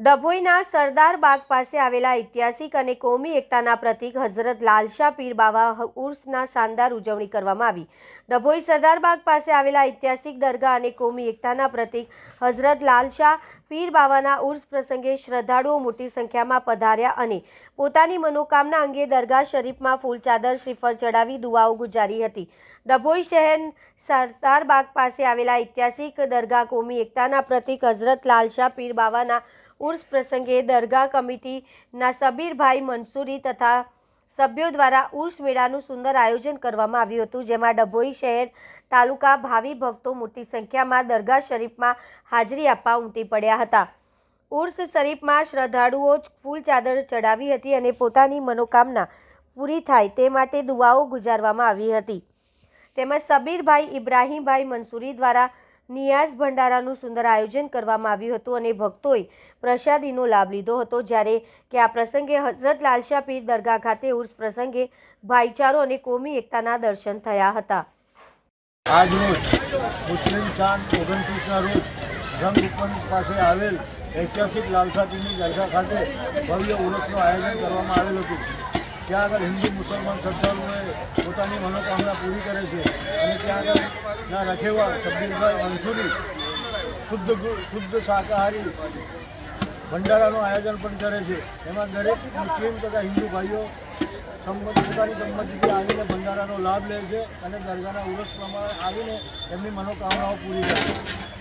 ડભોઈના સરદાર બાગ પાસે આવેલા ઐતિહાસિક અને કોમી એકતાના પ્રતીક હઝરત લાલશાહ પીર બાવા ઉર્સના શાનદાર ઉજવણી કરવામાં આવી। ડભોઈ સરદાર બાગ પાસે આવેલા ઐતિહાસિક દરગાહ અને કોમી એકતાના પ્રતીક હઝરત લાલશાહ પીર બાવાના ઉર્સ પ્રસંગે શ્રદ્ધાળુઓ મોટી સંખ્યામાં પધાર્યા અને પોતાની મનોકામના અંગે દરગાહ શરીફમાં ફૂલ ચાદર શ્રીફળ ચડાવી દુઆઓ ગુજારી હતી। ડભોઈ શહેર સરદાર બાગ પાસે આવેલા ઐતિહાસિક દરગાહ કોમી એકતાના પ્રતીક હઝરત લાલશાહ પીર બાવાના ઉર્સ પ્રસંગે દરગાહ કમિટીના સબીરભાઈ મંસૂરી તથા સભ્યો દ્વારા ઉર્સ મેળાનું સુંદર આયોજન કરવામાં આવ્યું હતું, જેમાં ડભોઈ શહેર તાલુકા ભાવિ ભક્તો મોટી સંખ્યામાં દરગાહ શરીફમાં હાજરી આપવા ઉમટી પડ્યા હતા। ઉર્સ શરીફમાં શ્રદ્ધાળુઓ ફૂલ ચાદર ચડાવી હતી અને પોતાની મનોકામના પૂરી થાય તે માટે દુઆઓ ગુજારવામાં આવી હતી। તેમજ સબીરભાઈ ઇબ્રાહીમભાઈ મંસૂરી દ્વારા નિયાઝ ભંડારાનું સુંદર આયોજન કરવામાં આવ્યું હતું અને ભક્તોએ પ્રસાદીનો લાભ લીધો હતો, જ્યારે કે આ પ્રસંગે હઝરત લાલશાહ પીર દરગાહ ખાતે ઉર્સ પ્રસંગે ભાઈચારો અને કોમી એકતાના દર્શન થયા હતા। આજ રોજ મુસ્લિમ ચાંદ 29ના રોજ રંગકુંડ પાસે આવેલ ઐતિહાસિક લાલશાહ પીરની દરગાહ ખાતે ભવ્ય ઉર્સનું આયોજન કરવામાં આવેલ હતું। ત્યાં આગળ હિન્દુ મુસલમાન શ્રદ્ધાળુઓએ પોતાની મનોકામના પૂરી કરે છે અને ત્યાં આગળના રખેવા સબીરભાઈ મંસૂરી શુદ્ધ શાકાહારી ભંડારાનું આયોજન પણ કરે છે। એમાં દરેક મુસ્લિમ તથા હિન્દુ ભાઈઓ પોતાની સંમતિથી આવીને ભંડારાનો લાભ લે છે અને દરગાહના ઉર્સ પ્રમાણે આવીને એમની મનોકામનાઓ પૂરી કરે છે।